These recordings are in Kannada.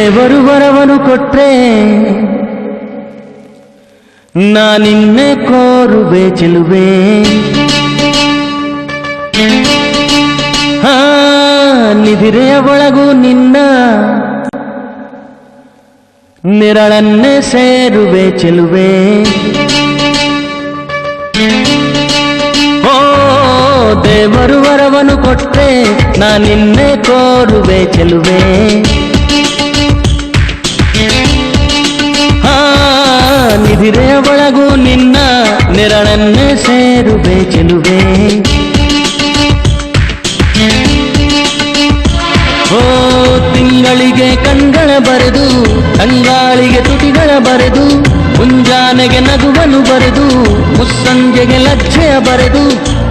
ದೇವರು ವರವನು ಕೊಟ್ರೆ ನಾನಿನ್ನೆ ಕೋರುವೆ ಚೆಲುವೆ. ನಿಧಿರೆಯ ಒಳಗೂ ನಿನ್ನ ನೆರಳನ್ನೇ ಸೇರುವೆ ಚೆಲುವೆ. ಓ ದೇವರು ವರವನು ಕೊಟ್ರೆ ನಾನಿನ್ನೆ ಕೋರುವೆ ಚೆಲುವೆ. ನಿಧಿರೆಯ ಒಳಗೂ ನಿನ್ನ ನೆರಳನ್ನೇ ಸೇರುವೆ ಚೆಲುವೆ. ಓ ತಿಂಗಳಿಗೆ ಕಣ್ಗಳ ಬರೆದು ಅಂಗಾಳಿಗೆ ತುಟಿಗಳ ಬರೆದು ಮುಂಜಾನೆಗೆ ನಗುವನು ಬರೆದು ಮುಸ್ಸಂಜೆಗೆ ಲಜ್ಜೆಯ ಬರೆದು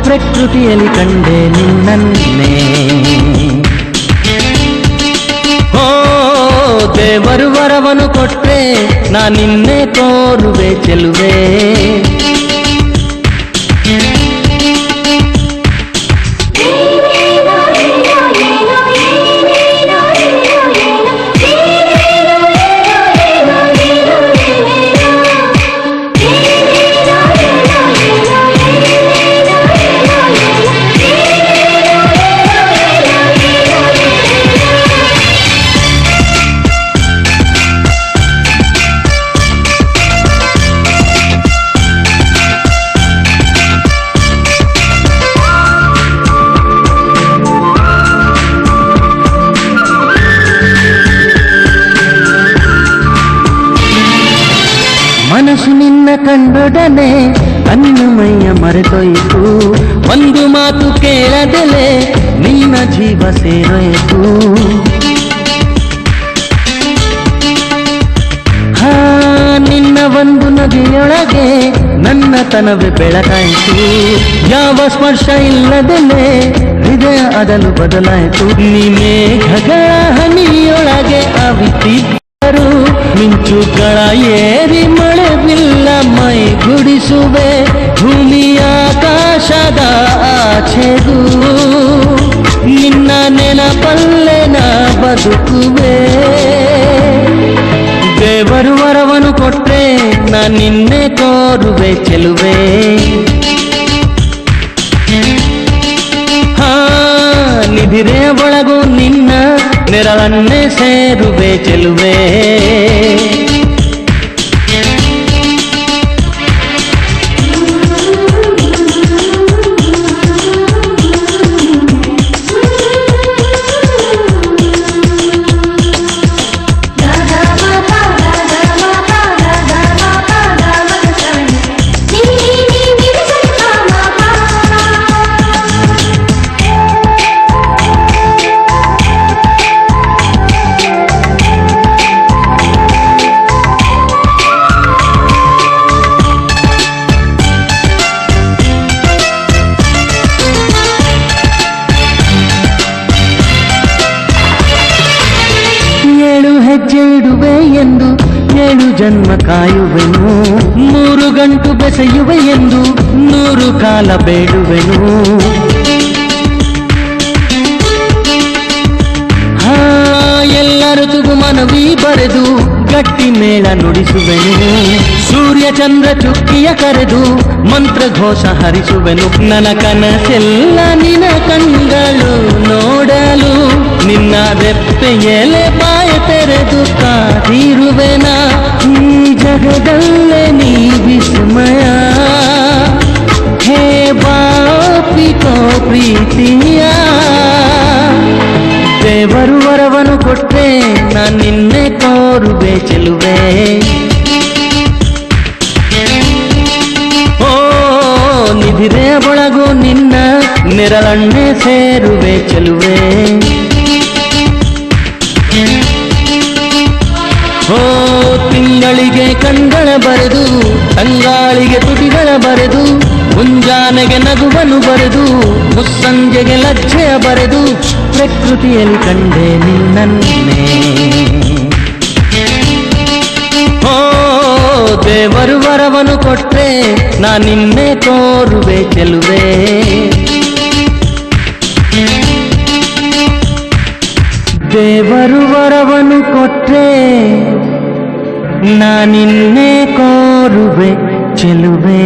ಪ್ರಕೃತಿಯಲ್ಲಿ ಕಂಡೆ ನಿನ್ನನ್ನೇ. ಓ ದೇವರು ವರವನು ಕೊಟ್ರೆ ನಾನಿನ್ನೆ ಕೋರುವೆ ಚೆಲುವೆ. ಮನಸ್ಸು ನಿನ್ನ ಕಂಡೊಡನೆ ಅನ್ನಮಯ್ಯ ಮರೆತೊಯ್ತು. ಒಂದು ಮಾತು ಕೇಳದೆಲೆ ನಿನ್ನ ಜೀವ ಸೇರೊಯ್ತು. ನಿನ್ನ ಒಂದು ನಗೆಯೊಳಗೆ ನನ್ನ ತನವೇ ಬೆಳಕಾಯಿತು. ಯಾವ ಸ್ಪರ್ಶ ಇಲ್ಲದೆಲೆ ಹೃದಯ ಅದಲು ಬದಲಾಯಿತು. ನೀ ಮೇಘಗಳ ಹನಿಯೊಳಗೆ ಅವಿತಿದ್ದರು ಮಿಂಚುಗಳ ಏರಿ ಮಳೆ ಬಿಲ್ಲ ಮೈ ಗುಡಿಸುವೆ. ಭೂಮಿಯ ಆಕಾಶದ ಆಚೆಗೂ ನಿನ್ನ ನೆನಪಲ್ಲೇ ನಾ ಬದುಕುವೆ. ದೇವರು ವರವನು ಕೊಟ್ರೆ ನಾನಿನ್ನೆ ಕೋರುವೆ ಚೆಲುವೆ. ನಿಧಿರೆಯ ಒಳಗೂ ನಿನ್ನ ನೆರಳನ್ನೇ ಸೇರುವೆ ಚೆಲುವೆ. ಹೆಜ್ಜೆ ಇಡುವೆ ಎಂದು 7 ಜನ್ಮ ಕಾಯುವೆನು. 3 ಗಂಟು ಬೆಸೆಯುವೆ ಎಂದು 100 ಕಾಲ ಬೇಡುವೆನು. ಎಲ್ಲರೂ ತುಗು ಮನವಿ ಬರೆದು ಗಟ್ಟಿ ಮೇಳ ನುಡಿಸುವೆನು. ಸೂರ್ಯ ಚಂದ್ರ ಚುಕ್ಕಿಯ ಕರೆದು ಮಂತ್ರ ಘೋಷ ಹರಿಸುವೆನು. ನನ್ನ ಕನಸೆಲ್ಲ ನಿನ್ನ ಕಣ್ಗಳು ನೋಡಲು ನಿನ್ನ ರೆಪ್ಪೆಯಲೆ ಬಾಯ ತೆರೆದು ಕಾದಿರುವೆನ. ಈ ಜಗದಲ್ಲೇ ನೀ ವಿಸ್ಮಯ ಹೇ ಬಾಪಿಕೋ ಪ್ರೀತಿಯ. ದೇವರು ವರವನು ಕೊಟ್ರೆ ನಾನಿನ್ನೆ ಕೋರುವೆ ಚೆಲುವೆ. ಓ ನಿಧಿರೆಯ ಒಳಗೂ ನಿನ್ನ ನೆರಳನ್ನೇ ಸೇರುವೆ ಚೆಲುವೆ. ಓ ತಿಂಗಳಿಗೆ ಕಣ್ಗಳ ಬರೆದು ಅಂಗಾಳಿಗೆ ತುಟಿಗಳ ಬರೆದು ಮುಂಜಾನೆಗೆ ನಗುವನು ಬರೆದು ಮುಸ್ಸಂಜೆಗೆ ಲಜ್ಜೆಯ ಬರೆದು ಪ್ರಕೃತಿಯಲ್ಲಿ ಕಂಡೆ ನಿನ್ನನ್ನೇ. ಓ ದೇವರು ವರವನು ಕೊಟ್ರೆ ನಾನಿನ್ನೆ ಕೋರುವೆ ಚೆಲುವೆ. ದೇವರು ವರವನು ಕೊಟ್ರೆ ಕೊಟ್ರೆ ನಾನಿನ್ನೆ ಕೋರುವೆ ಚೆಲುವೆ.